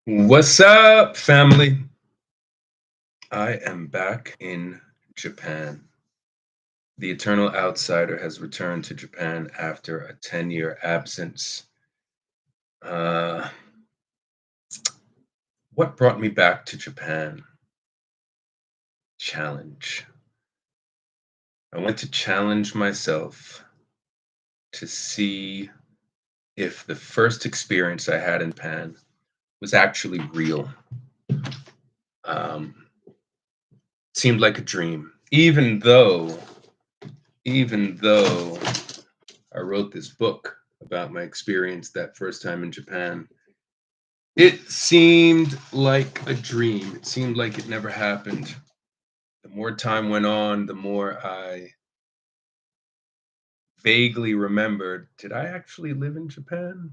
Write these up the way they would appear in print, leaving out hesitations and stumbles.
What's up, family? I am back in Japan. The Eternal Outsider has returned to Japan after a 10-year absence. Uh, what brought me back to Japan? Challenge. I went to challenge myself to see if the first experience I had in Japan was actually real. Um, Seemed like a dream, even though I wrote this book about my experience that first time in Japan. It seemed like a dream. It seemed like it never happened. The more time went on, the more I vaguely remembered, did I actually live in Japan?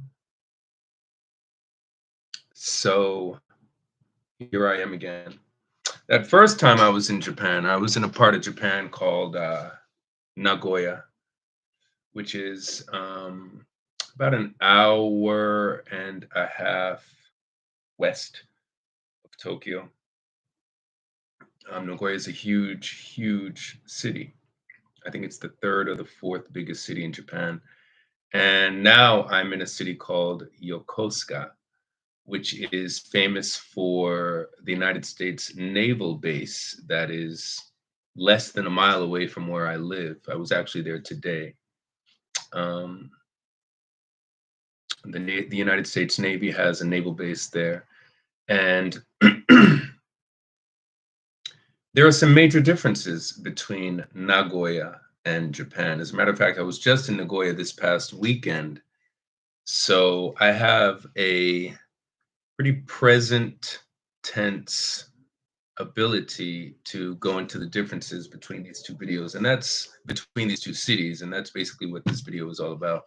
So here I am again. That first time I was in Japan, I was in a part of Japan called Nagoya, which is about an hour and a half west of Tokyo. Nagoya is a huge, huge city. I think it's the third or the fourth biggest city in Japan. And now I'm in a city called Yokosuka, which is famous for the United States naval base that is less than a mile away from where I live. I was actually there today. Um, the United States Navy has a naval base there. And there are some major differences between Nagoya and Japan. As a matter of fact, I was just in Nagoya this past weekend. So I have a pretty present tense ability to go into the differences between these two videos, and that's between these two cities, and that's basically what this video is all about.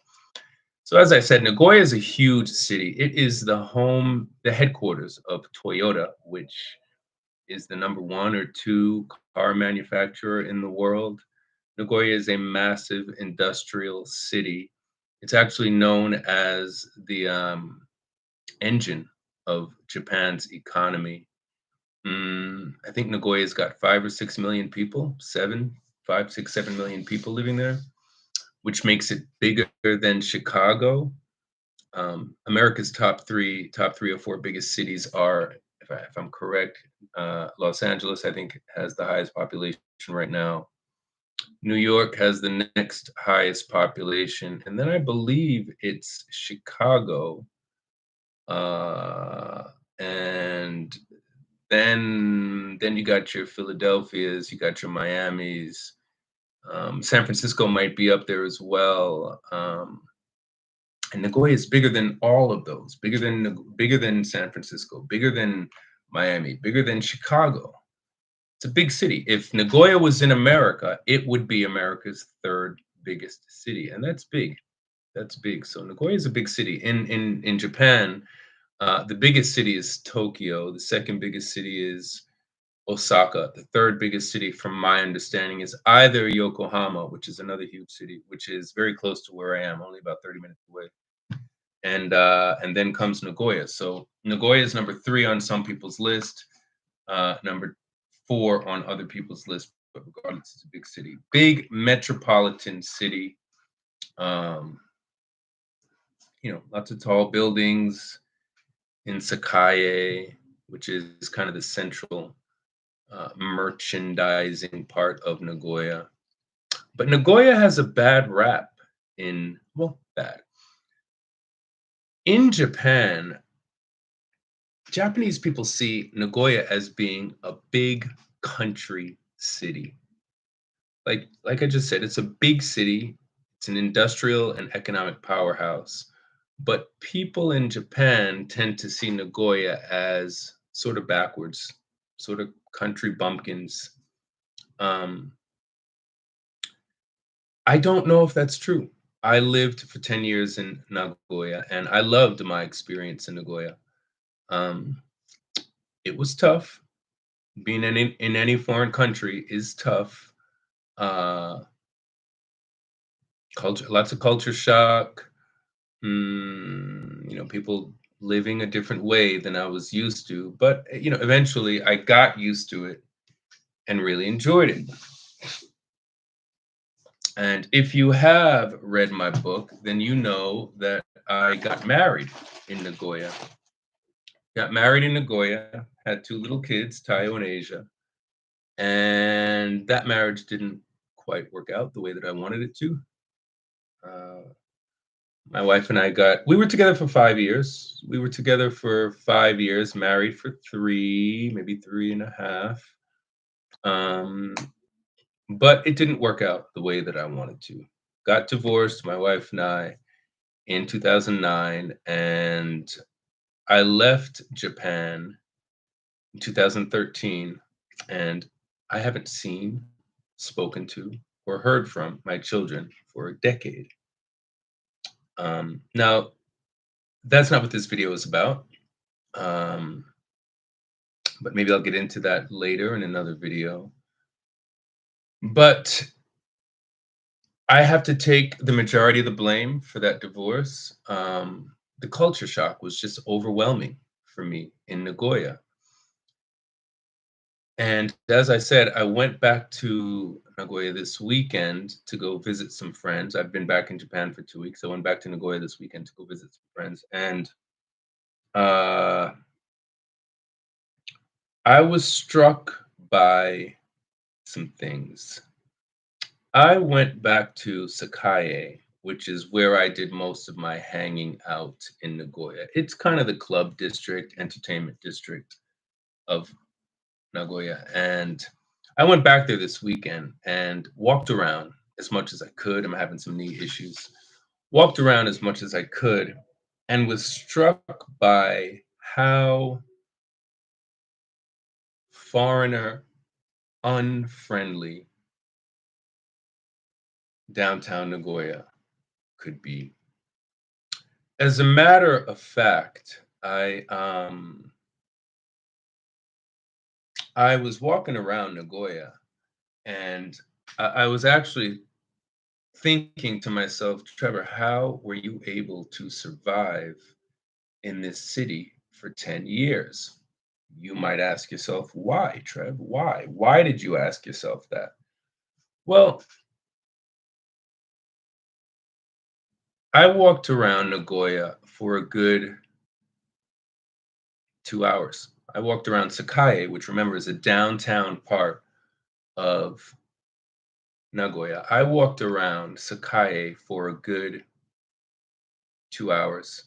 So as I said, Nagoya is a huge city. It is the headquarters of Toyota, which is the number one or two car manufacturer in the world. Nagoya is a massive industrial city. It's actually known as the engine of Japan's economy. I think Nagoya's got 5 or 6 million people, 7 5 6 7 million people living there, which makes it bigger than Chicago. America's top three or four biggest cities are, if I'm correct, Los Angeles, I think, has the highest population right now. New York has the next highest population, and then I believe it's Chicago, and then you got your Philadelphias, you got your Miamis. San Francisco might be up there as well. And Nagoya is bigger than all of those, bigger than San Francisco, bigger than Miami, bigger than Chicago. It's a big city. If Nagoya was in America, it would be America's third biggest city, and that's big. That's big. So Nagoya is a big city. In Japan, the biggest city is Tokyo. The second biggest city is Osaka. The third biggest city, from my understanding, is either Yokohama, which is another huge city, which is very close to where I am, only about 30 minutes away, and then comes Nagoya. So Nagoya is number three on some people's list, number four on other people's list. But regardless, it's a big city, big metropolitan city. Um, lots of tall buildings in Sakae, which is kind of the central merchandising part of Nagoya. But Nagoya has a bad rap bad. In Japan, Japanese people see Nagoya as being a big country city. Like I just said, it's a big city. It's an industrial and economic powerhouse. But people in Japan tend to see Nagoya as sort of backwards, sort of country bumpkins. Um, I don't know if that's true. I lived for 10 years in Nagoya and I loved my experience in Nagoya. Um, it was tough. Being in any foreign country is tough. Uh, lots of culture shock. People living a different way than I was used to. But eventually I got used to it and really enjoyed it. And if you have read my book, then you know that I got married in Nagoya. Got married in Nagoya, had two little kids, Tayo and Asia. And that marriage didn't quite work out the way that I wanted it to. Uh, my wife and we were together for 5 years. We were together for 5 years, married for three, maybe three and a half. Um, but it didn't work out the way that I wanted to. Got divorced, my wife and I, in 2009, and I left Japan in 2013, and I haven't seen, spoken to, or heard from my children for a decade. Now, that's not what this video is about, um, but maybe I'll get into that later in another video. But I have to take the majority of the blame for that divorce. The culture shock was just overwhelming for me in Nagoya. And as I said, I went back to Nagoya this weekend to go visit some friends. I've been back in Japan for 2 weeks. I went back to Nagoya this weekend to go visit some friends. And uh, I was struck by some things. I went back to Sakae, which is where I did most of my hanging out in Nagoya. It's kind of the club district, entertainment district of Nagoya. And I went back there this weekend and walked around as much as I could. I'm having some knee issues. Walked around as much as I could and was struck by how foreigner unfriendly downtown Nagoya could be. As a matter of fact, I was walking around Nagoya and I was actually thinking to myself, Trevor, how were you able to survive in this city for 10 years? You might ask yourself, why, Trev? Why? Why did you ask yourself that? Well, I walked around Nagoya for a good 2 hours. I walked around Sakae, which remember is a downtown part of Nagoya. I walked around Sakae for a good 2 hours.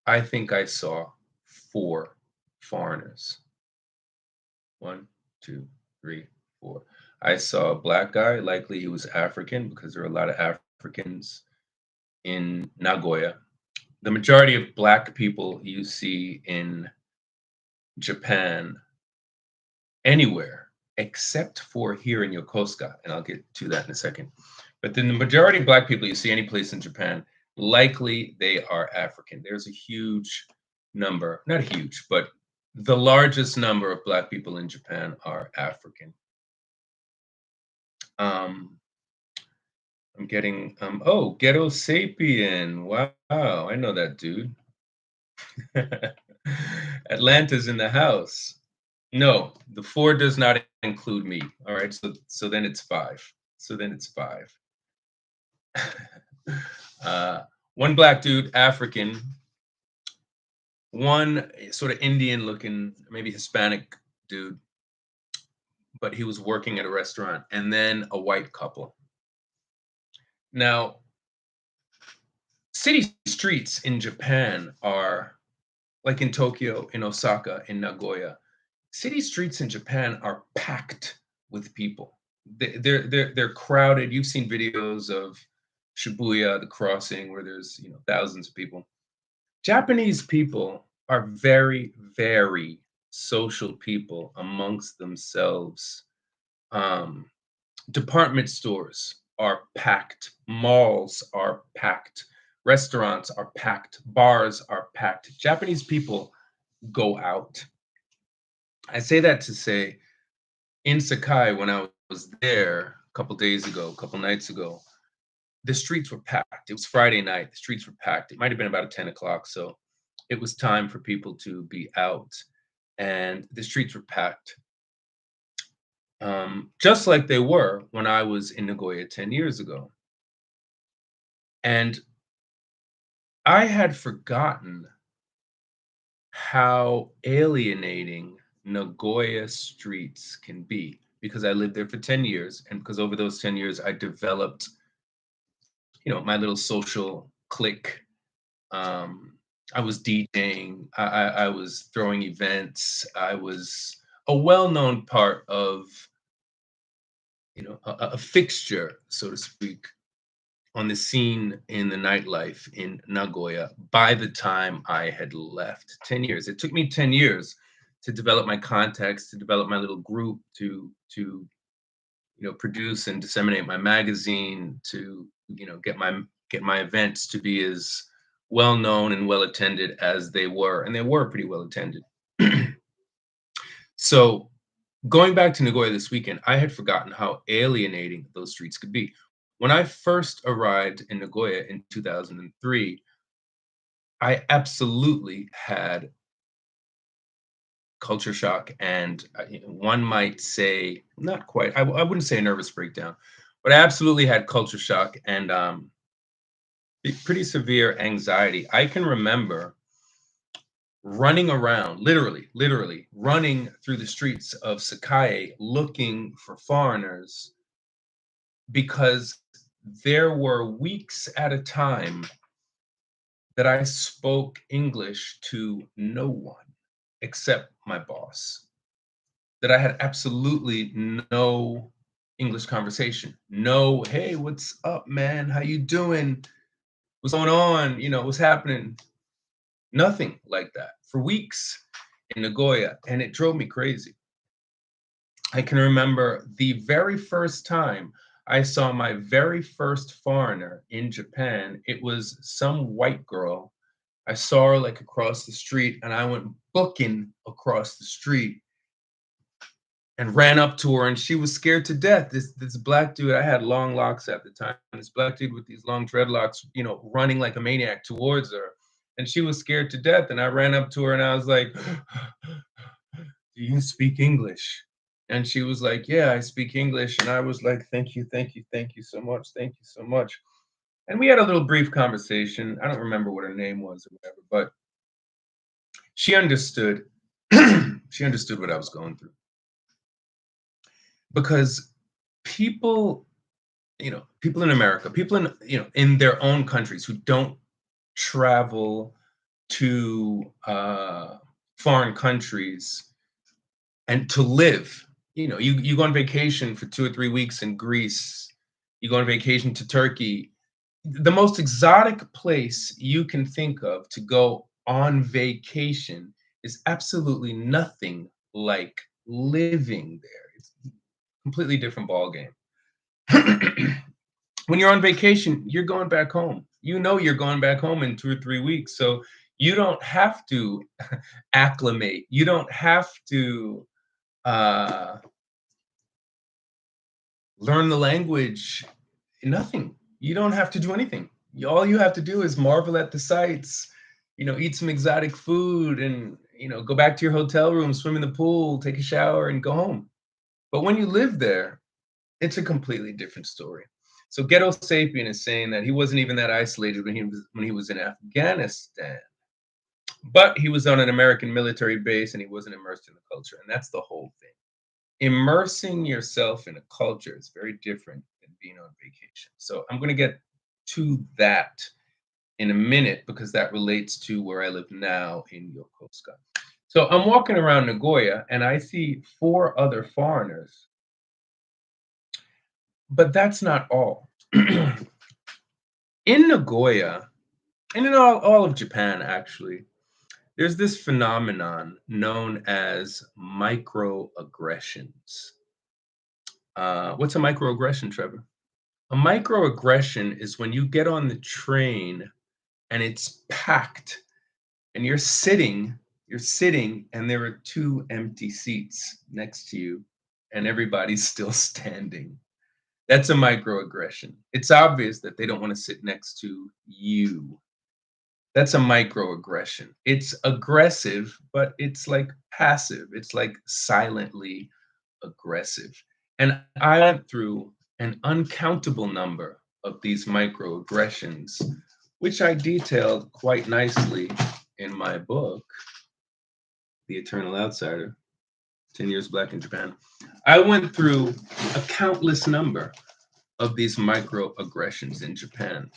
I think I saw four foreigners. One, two, three, four. I saw a black guy, likely he was African because there are a lot of Africans in Nagoya. The majority of black people you see in Japan anywhere except for here in Yokosuka, and I'll get to that in a second. But then the majority of black people you see any place in Japan, likely they are African. There's a huge number, not huge, but the largest number of black people in Japan are African. I'm getting oh, Ghetto Sapien. Wow, I know that dude. Atlanta's in the house. No, the four does not include me. All right, so then it's five. So then it's five. One black dude, African. One sort of Indian looking, maybe Hispanic dude, but he was working at a restaurant, and then a white couple. Now, city streets in Japan are like in Tokyo, in Osaka, in Nagoya. City streets in Japan are packed with people. They're crowded. You've seen videos of Shibuya, the crossing, where there's thousands of people. Japanese people are very, very social people amongst themselves. Department stores are packed, malls are packed, restaurants are packed, bars are packed. Japanese people go out. I say that to say, in Sakai, when I was there a couple days ago, a couple nights ago, the streets were packed. It was Friday night. The streets were packed. It might have been about 10 o'clock. So it was time for people to be out, and the streets were packed, just like they were when I was in Nagoya 10 years ago. And I had forgotten how alienating Nagoya streets can be because I lived there for 10 years. And because over those 10 years, I developed, my little social clique. Um, I was DJing, I was throwing events, I was a well-known part of, a fixture, so to speak, on the scene in the nightlife in Nagoya by the time I had left. 10 years. It took me 10 years to develop my contacts, to develop my little group, to produce and disseminate my magazine, to get my events to be as well known and well attended as they were, and they were pretty well attended. So going back to Nagoya this weekend, I had forgotten how alienating those streets could be. When I first arrived in Nagoya in 2003, I absolutely had culture shock, and one might say, not quite, I wouldn't say a nervous breakdown, but I absolutely had culture shock and pretty severe anxiety. I can remember running around, literally running through the streets of Sakai looking for foreigners because there were weeks at a time that I spoke English to no one except my boss, that I had absolutely no English conversation. No, hey, what's up, man? How you doing? What's going on? What's happening? Nothing like that for weeks in Nagoya, and it drove me crazy. I can remember the very first time I saw my very first foreigner in Japan. It was some white girl. I saw her like across the street, and I went booking across the street and ran up to her, and she was scared to death. This black dude, I had long locks at the time. This black dude with these long dreadlocks, running like a maniac towards her, and she was scared to death. And I ran up to her, and I was like, "Do you speak English?" And she was like, "Yeah, I speak English." And I was like, "Thank you, thank you, thank you so much, thank you so much." And we had a little brief conversation. I don't remember what her name was or whatever, but she understood. She understood what I was going through because people, people in America, people in their own countries who don't travel to foreign countries and to live. You go on vacation for 2 or 3 weeks in Greece, you go on vacation to Turkey. The most exotic place you can think of to go on vacation is absolutely nothing like living there. It's a completely different ballgame. When you're on vacation, you're going back home. You're going back home in 2 or 3 weeks. So you don't have to acclimate. You don't have to uh, learn the language. Nothing. You don't have to do anything. All you have to do is marvel at the sights, eat some exotic food, and go back to your hotel room, swim in the pool, take a shower, and go home. But when you live there, it's a completely different story. So Ghetto Sapien is saying that he wasn't even that isolated when he was in Afghanistan, but he was on an American military base and he wasn't immersed in the culture, and that's the whole thing. Immersing yourself in a culture is very different than being on vacation. So I'm going to get to that in a minute because that relates to where I live now in Yokosuka. So I'm walking around Nagoya and I see 4 other foreigners, but that's not all. In Nagoya, and in all of Japan, actually, there's this phenomenon known as microaggressions. What's a microaggression, Trevor? A microaggression is when you get on the train and it's packed and you're sitting and there are 2 empty seats next to you and everybody's still standing. That's a microaggression. It's obvious that they don't want to sit next to you. That's a microaggression. It's aggressive, but it's like passive. It's like silently aggressive. And I went through an uncountable number of these microaggressions, which I detailed quite nicely in my book, The Eternal Outsider, 10 Years Black in Japan. I went through a countless number of these microaggressions in Japan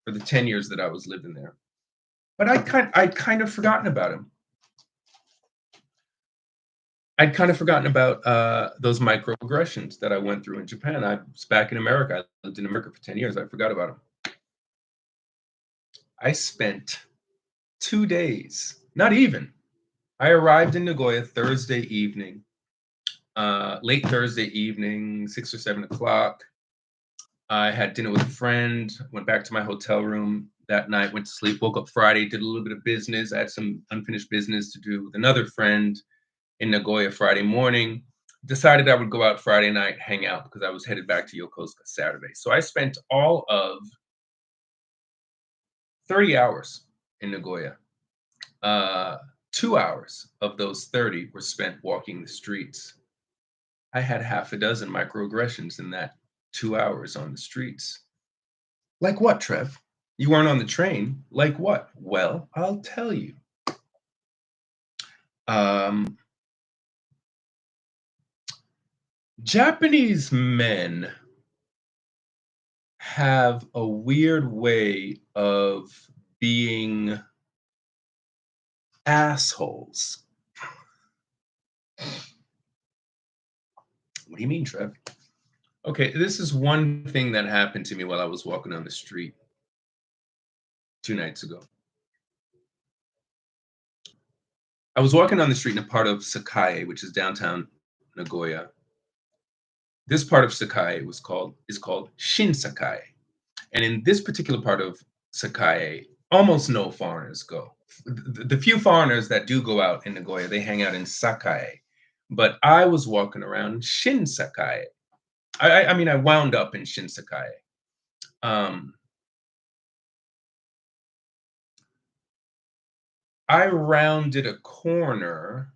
for the 10 years that I was living there. But I'd kind of forgotten about him. I'd kind of forgotten about those microaggressions that I went through in Japan. I was back in America. I lived in America for 10 years. I forgot about them. I spent 2 days, not even. I arrived in Nagoya Thursday evening, late Thursday evening, 6 or 7 o'clock. I had dinner with a friend, went back to my hotel room that night, went to sleep, woke up Friday, did a little bit of business. I had some unfinished business to do with another friend in Nagoya Friday morning. Decided I would go out Friday night, hang out, because I was headed back to Yokosuka Saturday. So I spent all of 30 hours in Nagoya. 2 hours of those 30 were spent walking the streets. I had half a dozen microaggressions in that 2 hours on the streets. Like what, Trev? You weren't on the train. Like what? Well, I'll tell you. Japanese men have a weird way of being assholes. What do you mean, Trev? Okay, this is one thing that happened to me while I was walking on the street 2 nights ago. I was walking on the street in a part of Sakae, which is downtown Nagoya. This part of Sakae is called Shinsakai. And in this particular part of Sakae, almost no foreigners go. The few foreigners that do go out in Nagoya, they hang out in Sakae. But I was walking around Shinsakai. I mean, I wound up in Shinsakai. I rounded a corner,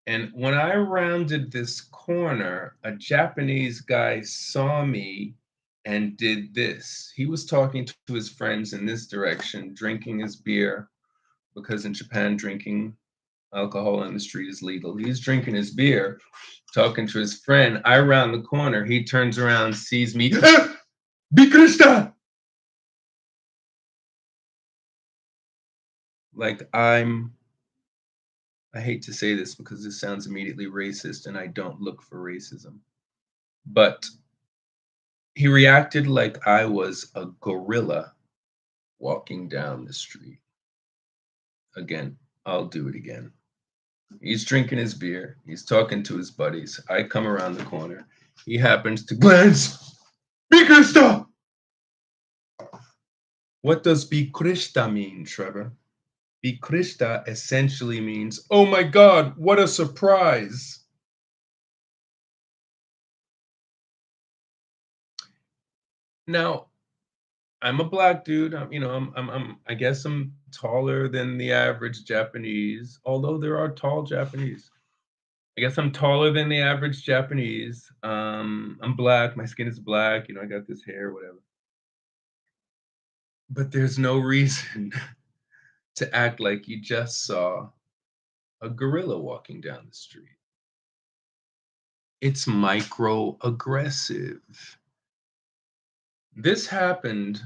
and when I rounded this corner, a Japanese guy saw me and did this. He was talking to his friends in this direction, drinking his beer, because in Japan, drinking alcohol on the street is legal. He's drinking his beer, talking to his friend. I round the corner. He turns around, sees me. Bikrista! Like I hate to say this because this sounds immediately racist, and I don't look for racism. But he reacted like I was a gorilla walking down the street. Again, I'll do it again. He's drinking his beer. He's talking to his buddies. I come around the corner. He happens to glance. Bikrista! What does bikrista mean, Trevor? Bikrista essentially means, oh my God, what a surprise. Now, I'm a black dude. I guess I'm taller than the average Japanese, although there are tall Japanese. I guess I'm taller than the average Japanese. I'm black. My skin is black. I got this hair, whatever. But there's no reason to act like you just saw a gorilla walking down the street. It's microaggressive. This happened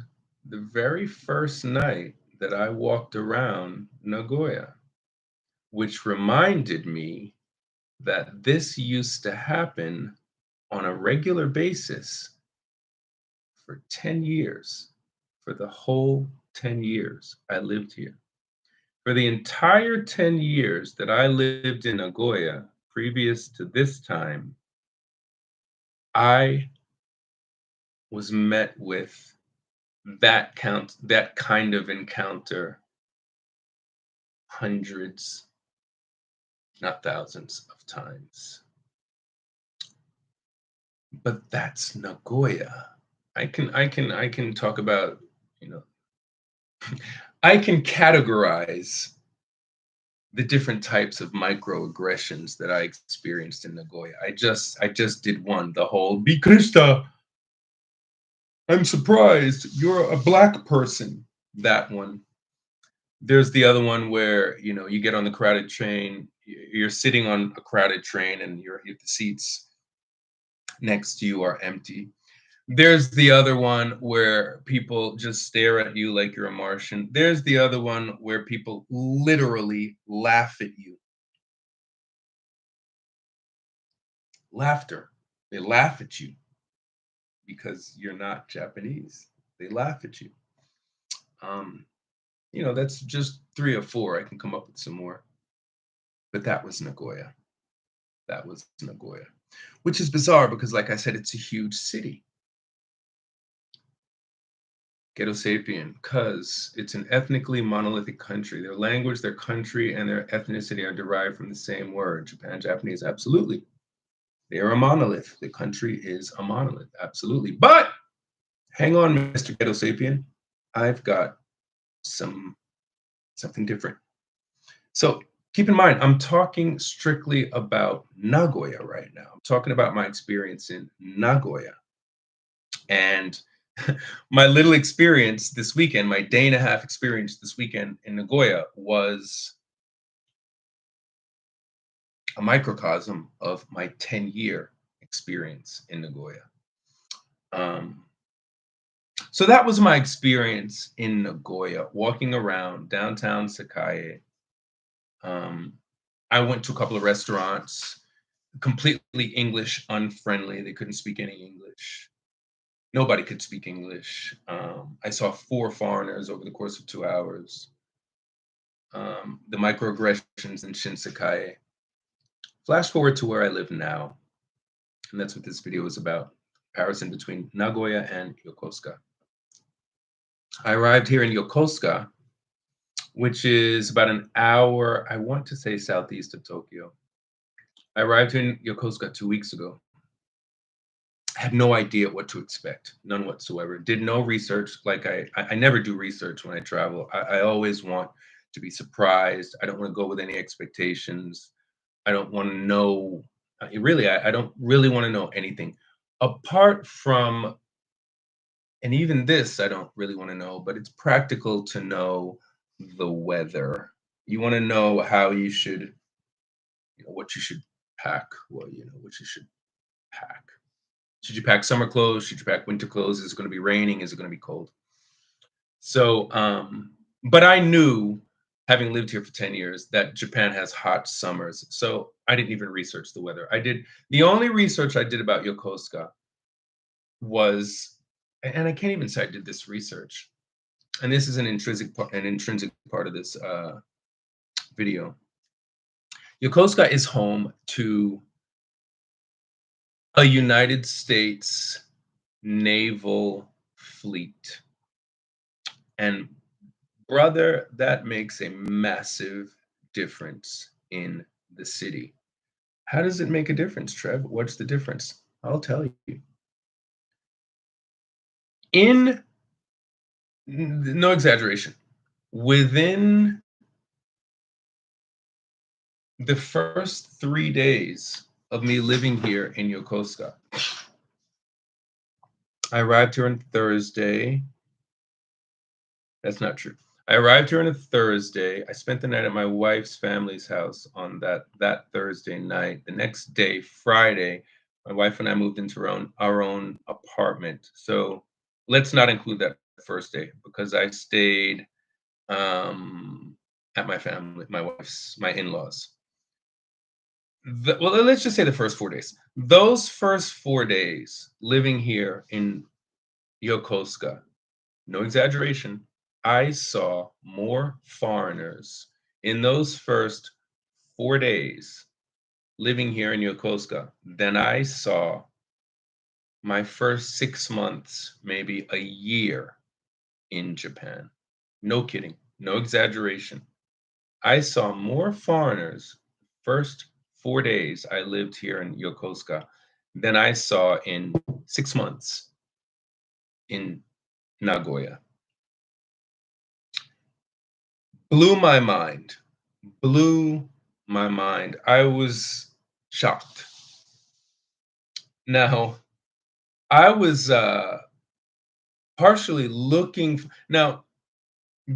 the very first night that I walked around Nagoya, which reminded me that this used to happen on a regular basis for 10 years, for the whole 10 years I lived here. For the entire 10 years that I lived in Nagoya, previous to this time, I was met with that kind of encounter hundreds, not thousands of times. But that's Nagoya. I can talk about, I can categorize the different types of microaggressions that I experienced in Nagoya. I just did one, the whole Bikrista, I'm surprised you're a black person. That one. There's the other one where, you get on the crowded train, you're sitting on a crowded train and the seats next to you are empty. There's the other one where people just stare at you like you're a Martian. There's the other one where people literally laugh at you. Laughter. They laugh at you because you're not Japanese. They laugh at you. Um, that's just three or four. I can come up with some more. But that was Nagoya. That was Nagoya, which is bizarre because, like I said, it's a huge city. Ghetto sapien, because it's an ethnically monolithic country. Their language, their country, and their ethnicity are derived from the same word. Japan Japanese, absolutely. They are a monolith. The country is a monolith, absolutely. But hang on, Mr. Ghetto sapien. I've got something different. So keep in mind, I'm talking strictly about Nagoya right now. I'm talking about my experience in Nagoya. And my little experience this weekend, my day and a half experience this weekend in Nagoya was a microcosm of my 10-year experience in Nagoya. Um, so that was my experience in Nagoya, walking around downtown Sakae. Um, I went to a couple of restaurants, completely English unfriendly. They couldn't speak any English. Nobody could speak English. I saw four foreigners over the course of 2 hours. The microaggressions in Shinsekai. Flash forward to where I live now, and that's what this video is about. Comparison between Nagoya and Yokosuka. I arrived here in Yokosuka, which is about an hour, I want to say southeast of Tokyo. I arrived in Yokosuka 2 weeks ago. I had no idea what to expect, none whatsoever. Did no research. Like I never do research when I travel. I always want to be surprised. I don't want to go with any expectations. I don't want to know. Really, I don't really want to know anything apart from, and even this, I don't really want to know. But it's practical to know the weather. You want to know how you should, what you should pack. Well, what you should pack. Should you pack summer clothes? Should you pack winter clothes? Is it going to be raining? Is it going to be cold? So, but I knew, having lived here for 10 years, that Japan has hot summers. So I didn't even research the weather. The only research I did about Yokosuka was, and I can't even say I did this research, and this is an intrinsic part of this video. Yokosuka is home to a United States naval fleet. And brother, that makes a massive difference in the city. How does it make a difference, Trev? What's the difference? I'll tell you. In no exaggeration, within the first 3 days of me living here in Yokosuka, I arrived here on Thursday. That's not true. I arrived here on a Thursday. I spent the night at my wife's family's house on that Thursday night. The next day, Friday, my wife and I moved into our own apartment. So let's not include that first day because I stayed at my family, my in-laws. Well, let's just say the first 4 days. Those first 4 days living here in Yokosuka, no exaggeration, I saw more foreigners in those first 4 days living here in Yokosuka than I saw my first 6 months, maybe a year in Japan. No kidding, no exaggeration. I saw more foreigners first 4 days I lived here in Yokosuka than I saw in 6 months in Nagoya. Blew my mind. Blew my mind. I was shocked. Now, I was partially now,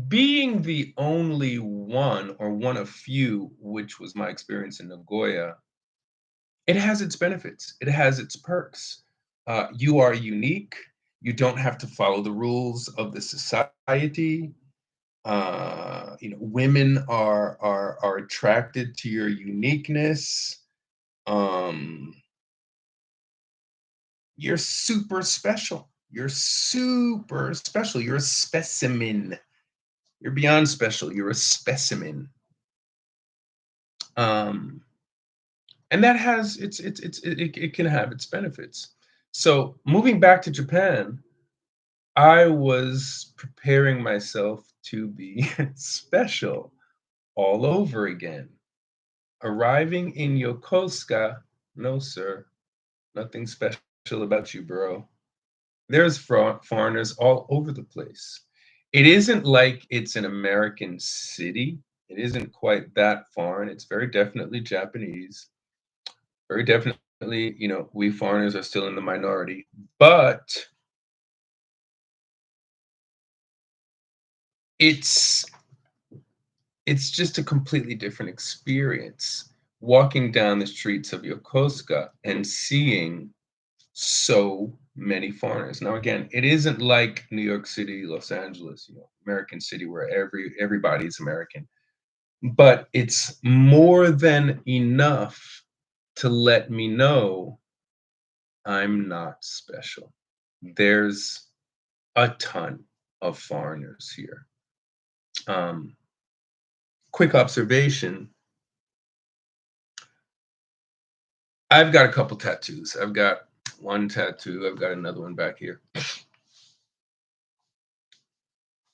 being the only one or one of few, which was my experience in Nagoya, it has its benefits. It has its perks. You are unique. You don't have to follow the rules of the society. Women are attracted to your uniqueness. Um, you're super special. You're super special. You're a specimen. You're beyond special. You're a specimen. Um, and that has it can have its benefits. So moving back to Japan, I was preparing myself to be special all over again. Arriving in Yokosuka, no sir, nothing special about you, bro. There's foreigners all over the place. It isn't like it's an American city. It isn't quite that foreign. It's very definitely Japanese. Very definitely, we foreigners are still in the minority, but it's it's just a completely different experience walking down the streets of Yokosuka and seeing so many foreigners. Now, again, it isn't like New York City, Los Angeles, American city where everybody's American, but it's more than enough to let me know I'm not special. There's a ton of foreigners here. Um, quick observation: I've got a couple tattoos. I've got one tattoo. I've got another one back here.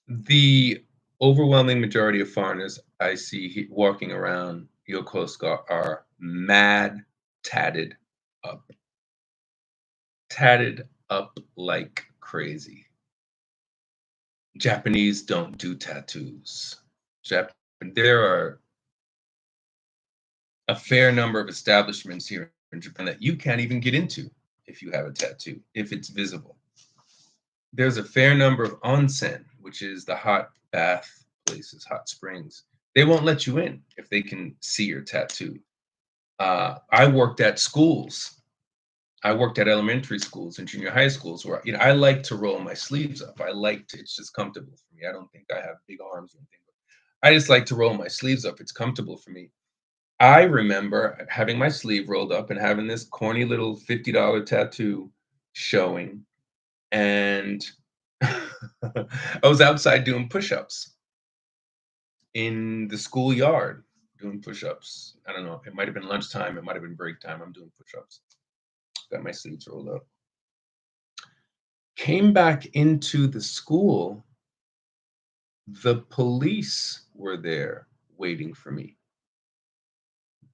The overwhelming majority of foreigners I see walking around Yokosuka are mad tatted up, tatted up like crazy. Japanese don't do tattoos. Jap- there are a fair number of establishments here in Japan that you can't even get into if you have a tattoo, if it's visible. There's a fair number of onsen, which is the hot bath places, hot springs. They won't let you in if they can see your tattoo. I worked at schools. I worked at elementary schools and junior high schools where I like to roll my sleeves up. It's just comfortable for me. I don't think I have big arms or anything. I just like to roll my sleeves up. It's comfortable for me. I remember having my sleeve rolled up and having this corny little $50 tattoo showing, and I was outside doing push-ups in the schoolyard, doing push-ups. I don't know, it might have been lunchtime, it might have been break time. I'm doing push-ups. Got my sleeves rolled up. Came back into the school, the police were there waiting for me.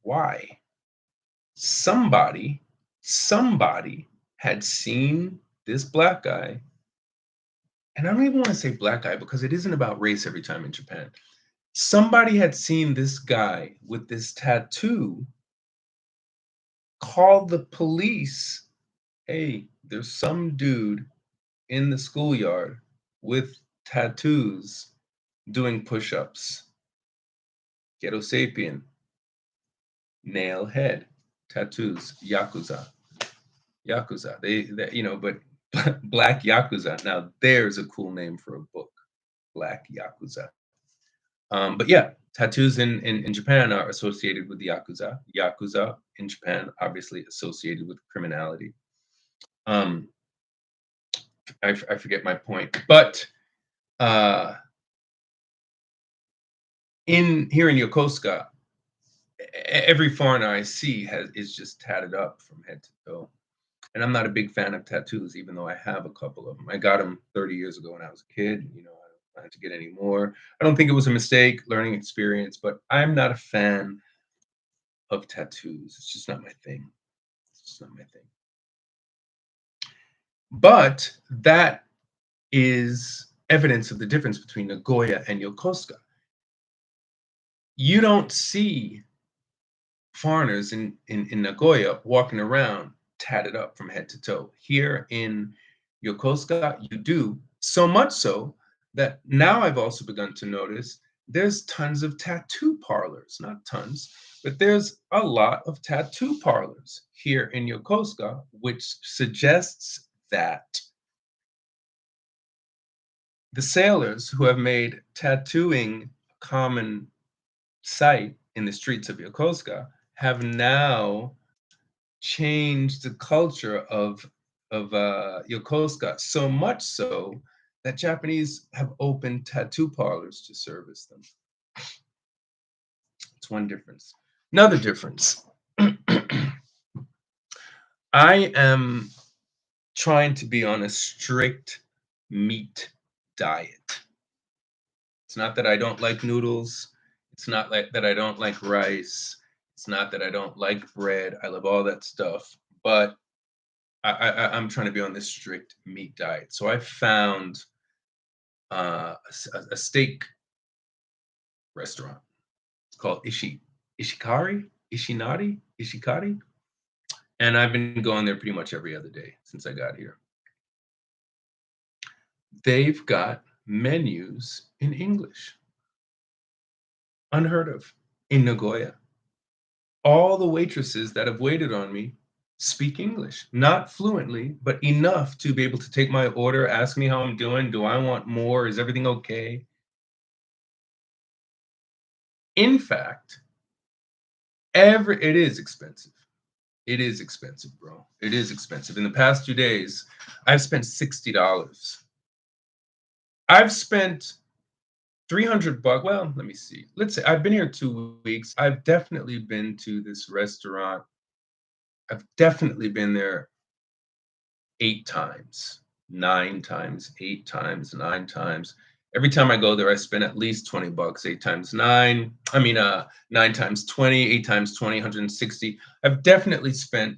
Why? Somebody had seen this black guy, and I don't even want to say black guy because it isn't about race every time in Japan. Somebody had seen this guy with this tattoo, called the police. Hey, there's some dude in the schoolyard with tattoos doing push-ups. Ghetto sapien, nail head, tattoos, yakuza. Yakuza. But Black Yakuza. Now there's a cool name for a book, Black Yakuza. But yeah, tattoos in Japan are associated with the Yakuza. Yakuza in Japan, obviously associated with criminality. Um, I forget my point, but uh, in here in Yokosuka, every foreigner I see is just tatted up from head to toe. And I'm not a big fan of tattoos, even though I have a couple of them. I got them 30 years ago when I was a kid. I don't plan to get any more. I don't think it was a mistake, learning experience, but I'm not a fan of tattoos. It's just not my thing. It's just not my thing. But that is evidence of the difference between Nagoya and Yokosuka. You don't see foreigners in Nagoya walking around tatted up from head to toe. Here in Yokosuka, you do. So much so that now I've also begun to notice there's tons of tattoo parlors, not tons, but there's a lot of tattoo parlors here in Yokosuka, which suggests that the sailors who have made tattooing a common sight in the streets of Yokosuka have now changed the culture of Yokosuka so much so that Japanese have opened tattoo parlors to service them. It's one difference. Another difference. I am trying to be on a strict meat diet. It's not that I don't like noodles. It's not like that I don't like rice. It's not that I don't like bread. I love all that stuff. But I'm trying to be on this strict meat diet. So I found a steak restaurant. It's called Ishikari, and I've been going there pretty much every other day since I got here. They've got menus in English, unheard of in Nagoya. All the waitresses that have waited on me speak English, not fluently, but enough to be able to take my order, ask me how I'm doing, do I want more, is everything okay? In fact, it is expensive. It is expensive, bro. It is expensive. In the past 2 days, I've spent $60. I've spent 300 bucks. Well, let me see. Let's say I've been here 2 weeks. I've definitely been to this restaurant. I've definitely been there 8 times, 9 times, 8 times, 9 times. Every time I go there, I spend at least 20 bucks. 8 times 9. I mean, 9 times 20, 8 times 20, 160. I've definitely spent,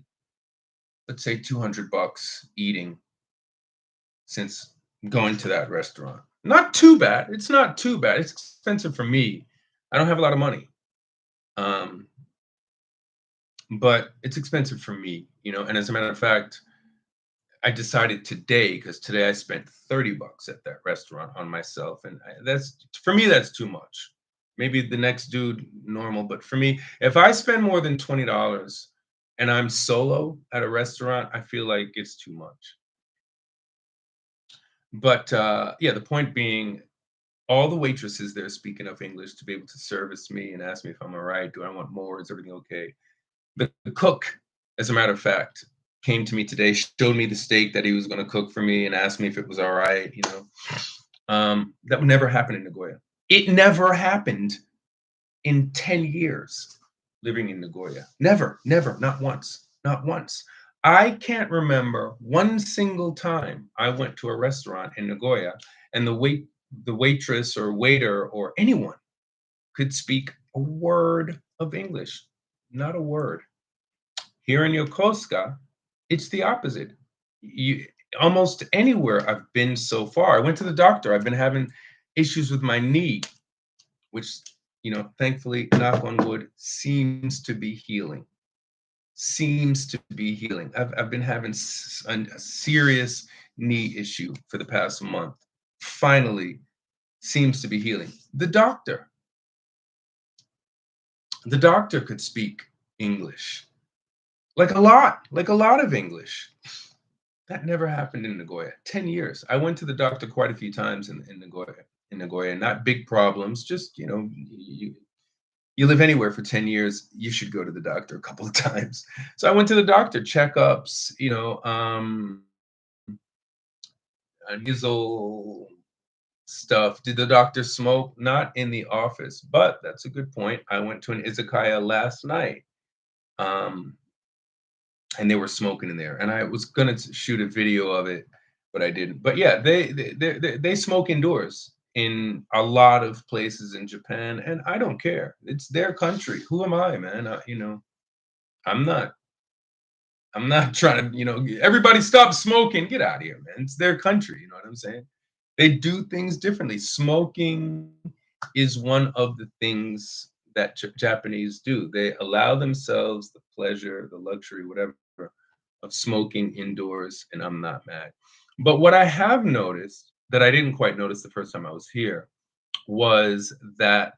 let's say, 200 bucks eating since going to that restaurant. Not too bad. It's not too bad. It's expensive for me. I don't have a lot of money. Um, but it's expensive for me, and as a matter of fact, I decided today because today I spent 30 bucks at that restaurant on myself, and that's for me that's too much. Maybe the next dude normal, but for me, if I spend more than $20 and I'm solo at a restaurant, I feel like it's too much. But yeah, the point being, all the waitresses there speak enough English to be able to service me and ask me if I'm all right. Do I want more? Is everything okay? The cook, as a matter of fact, came to me today, showed me the steak that he was going to cook for me, and asked me if it was all right. That would never happen in Nagoya. It never happened in 10 years living in Nagoya. Never, never, not once, not once. I can't remember one single time I went to a restaurant in Nagoya and the waitress or waiter or anyone could speak a word of English. Not a word. Here in Yokosuka, it's the opposite. You almost anywhere I've been so far. I went to the doctor. I've been having issues with my knee, which, thankfully, knock on wood, seems to be healing. Seems to be healing. I've been having a serious knee issue for the past month. Finally, seems to be healing. The doctor could speak English, like a lot of English. That never happened in Nagoya. 10 years. I went to the doctor quite a few times in Nagoya, not big problems, just, you live anywhere for 10 years, you should go to the doctor a couple of times. So I went to the doctor, checkups, nasal stuff. Did the doctor smoke? Not in the office, but that's a good point. I went to an izakaya last night. Um, and they were smoking in there. And I was gonna shoot a video of it, but I didn't. But yeah, they smoke indoors in a lot of places in Japan, and I don't care. It's their country. Who am I, man? I'm not. I'm not trying to, everybody stop smoking. Get out of here, man. It's their country. You know what I'm saying? They do things differently. Smoking is one of the things that Japanese do. They allow themselves the pleasure, the luxury, whatever, of smoking indoors, and I'm not mad. But what I have noticed that I didn't quite notice the first time I was here was that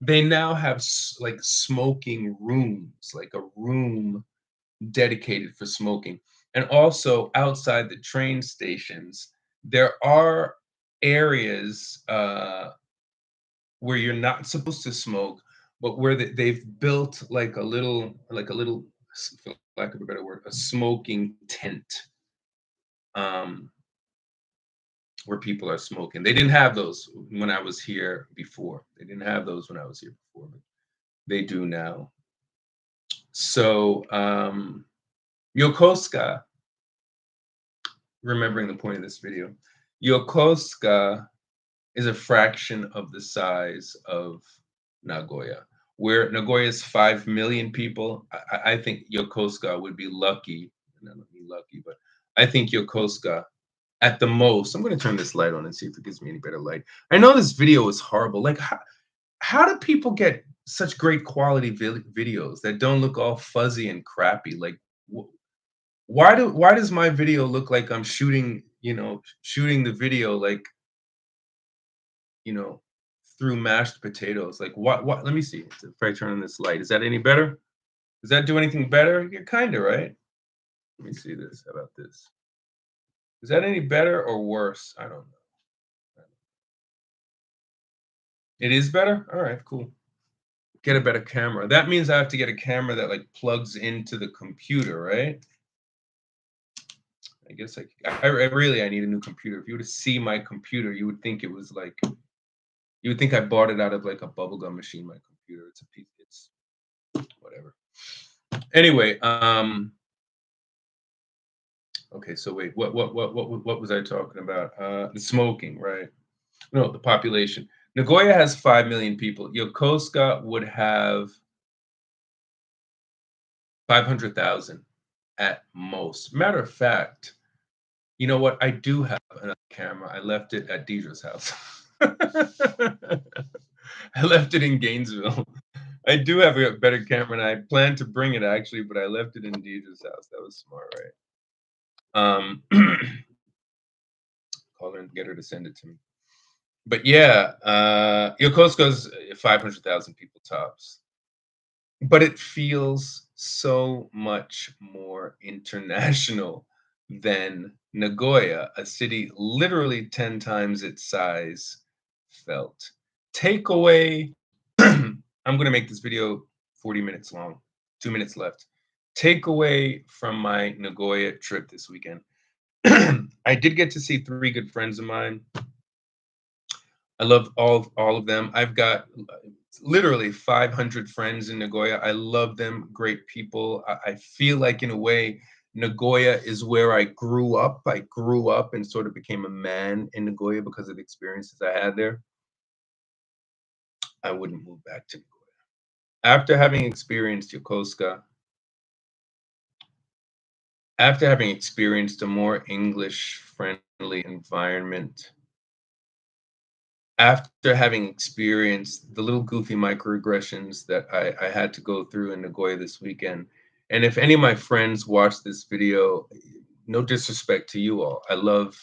they now have like smoking rooms, like a room dedicated for smoking. And also outside the train stations, there are areas where you're not supposed to smoke, but where they've built like a little, for lack of a better word, a smoking tent, um, where people are smoking. They didn't have those when I was here before. They didn't have those when I was here before, but they do now. So, Yokosuka, remembering the point of this video, Yokosuka is a fraction of the size of Nagoya. Where Nagoya is 5 million people, I think Yokosuka would be lucky, not be lucky, but I think Yokosuka at the most, I'm going to turn this light on and see if it gives me any better light. I know this video is horrible. Like, how do people get such great quality videos that don't look all fuzzy and crappy? Like, why does my video look like I'm shooting, shooting the video like, you know, through mashed potatoes? Like, what? Let me see. If I turn on this light, is that any better? Does that do anything better? You're kind of right. Let me see this. How about this? Is that any better or worse? I don't know. It is better? All right, cool. Get a better camera. That means I have to get a camera that like plugs into the computer, right? I guess I really I need a new computer. If you were to see my computer, you would think it was like you would think I bought it out of like a bubblegum machine. My computer, it's a piece. It's whatever. Anyway, okay. So wait, what was I talking about? The smoking, right? No, the population. Nagoya has 5 million people. Yokosuka would have 500,000 at most. Matter of fact, you know what? I do have another camera. I left it at Deidre's house. I left it in Gainesville. I do have a better camera, and I planned to bring it actually, but I left it in Deidre's house. That was smart, right? Call her and get her to send it to me. But yeah, Yokosuka's 500,000 people tops, but it feels so much more international than Nagoya, a city literally 10 times its size, felt. Takeaway, I'm going to make this video 40 minutes long, 2 minutes left. Takeaway from my Nagoya trip this weekend. I did get to see 3 good friends of mine. I love all of them. I've got literally 500 friends in Nagoya. I love them, great people. I feel like in a way, Nagoya is where I grew up. I grew up and sort of became a man in Nagoya because of the experiences I had there. I wouldn't move back to Nagoya. After having experienced Yokosuka, after having experienced a more English-friendly environment, after having experienced the little goofy microaggressions that I had to go through in Nagoya this weekend, and if any of my friends watch this video, no disrespect to you all. I love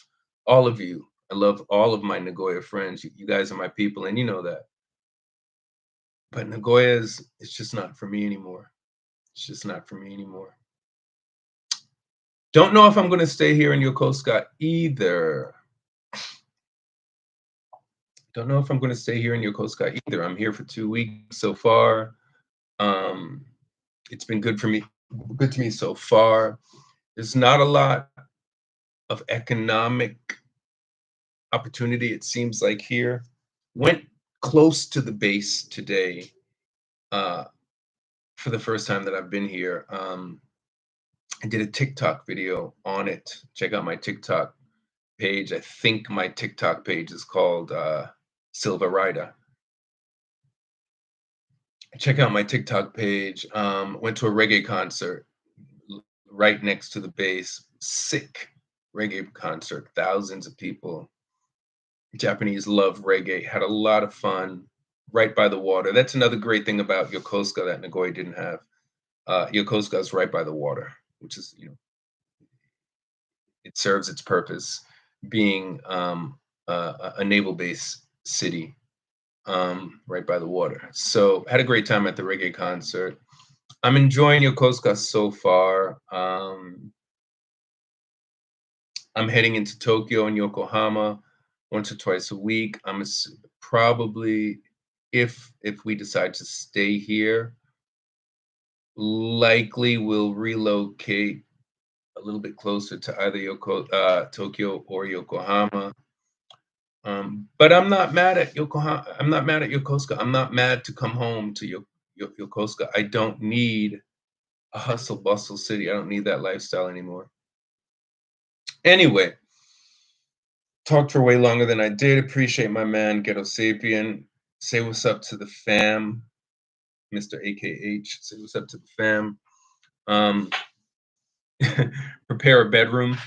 all of you. I love all of my Nagoya friends. You guys are my people, and you know that. But Nagoya it's just not for me anymore. It's just not for me anymore. Don't know if I'm going to stay here in Yokosuka either. Don't know if I'm going to stay here in Yokosuka either. I'm here for 2 weeks so far. It's been good to me so far. There's not a lot of economic opportunity, it seems like here. Went close to the base today for the first time that I've been here. I did a TikTok video on it. Check out my TikTok page. I think my TikTok page is called Silva Rida. Check out my TikTok page. Went to a reggae concert right next to the base. Sick reggae concert. Thousands of people. Japanese love reggae. Had a lot of fun. right by the water. That's another great thing about Yokosuka that Nagoya didn't have. Yokosuka is right by the water, which is, it serves its purpose being a naval base city right by the water. So had a great time at the reggae concert. I'm enjoying Yokosuka so far. I'm heading into Tokyo and Yokohama once or twice a week. Probably if we decide to stay here, likely we'll relocate a little bit closer to either Tokyo or Yokohama. But I'm not mad at Yokohama. I'm not mad at Yokosuka. I'm not mad to come home to Yokosuka. I don't need a hustle bustle city. I don't need that lifestyle anymore. Anyway, talked for way longer than I did. Appreciate my man Ghetto Sapien. Say what's up to the fam, Mr. AKH. Say what's up to the fam. Um, prepare a bedroom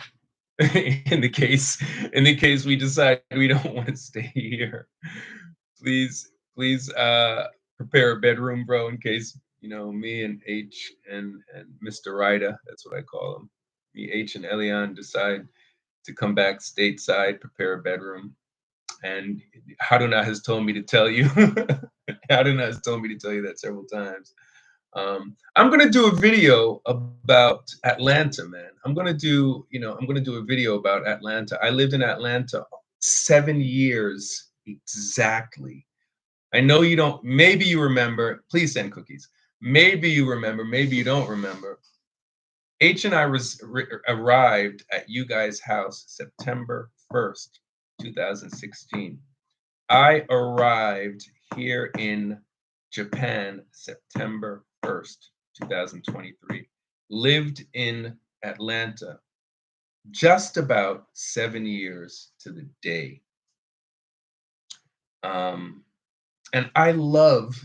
in the case we decide we don't want to stay here. Please prepare a bedroom, bro, in case me and H and Mr. Ryder, that's what I call him. Me, H, and Elian decide to come back stateside, prepare a bedroom. And Haruna has told me to tell you. Haruna has told me to tell you that several times. I'm gonna do a video about Atlanta, man. I'm gonna do a video about Atlanta. I lived in Atlanta 7 years exactly. I know you don't. Maybe you remember. Please send cookies. Maybe you remember. Maybe you don't remember. H and I arrived at you guys' house September 1st, 2016. I arrived here in Japan September 1st, 2023. Lived in Atlanta just about 7 years to the day. And I love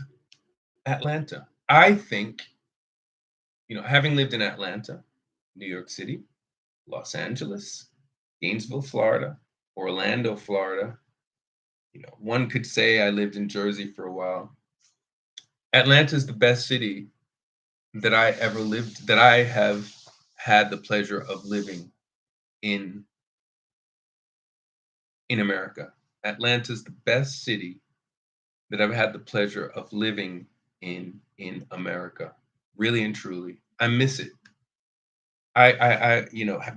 Atlanta. I think, having lived in Atlanta, New York City, Los Angeles, Gainesville, Florida, Orlando, Florida, one could say I lived in Jersey for a while. Atlanta is the best city that I have had the pleasure of living in America. Atlanta is the best city that I've had the pleasure of living in America. Really and truly. I miss it.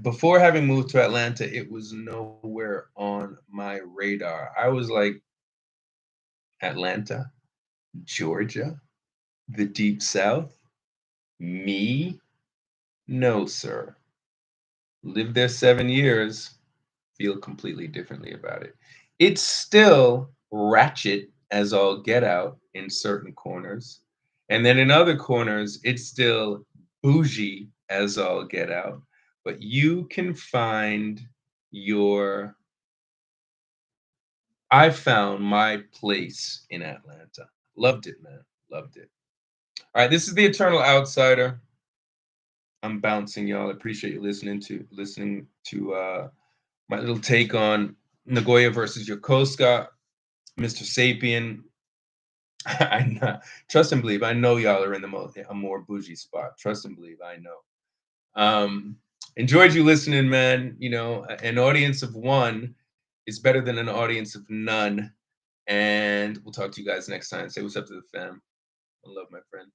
Before having moved to Atlanta, it was nowhere on my radar. I was like, Atlanta, Georgia, the Deep South, me? No, sir. Lived there 7 years, feel completely differently about it. It's still ratchet as all get out in certain corners. And then in other corners, it's still bougie as all get out. But you can find your, I found my place in Atlanta. Loved it, man. Loved it. All right, this is the Eternal Outsider. I'm bouncing, y'all. I appreciate you listening to my little take on Nagoya versus Yokosuka, Mr. Sapien. I know, trust and believe. I know y'all are in a more bougie spot. Trust and believe. I know. Enjoyed you listening, man. An audience of one is better than an audience of none. And we'll talk to you guys next time. Say what's up to the fam. I love my friend.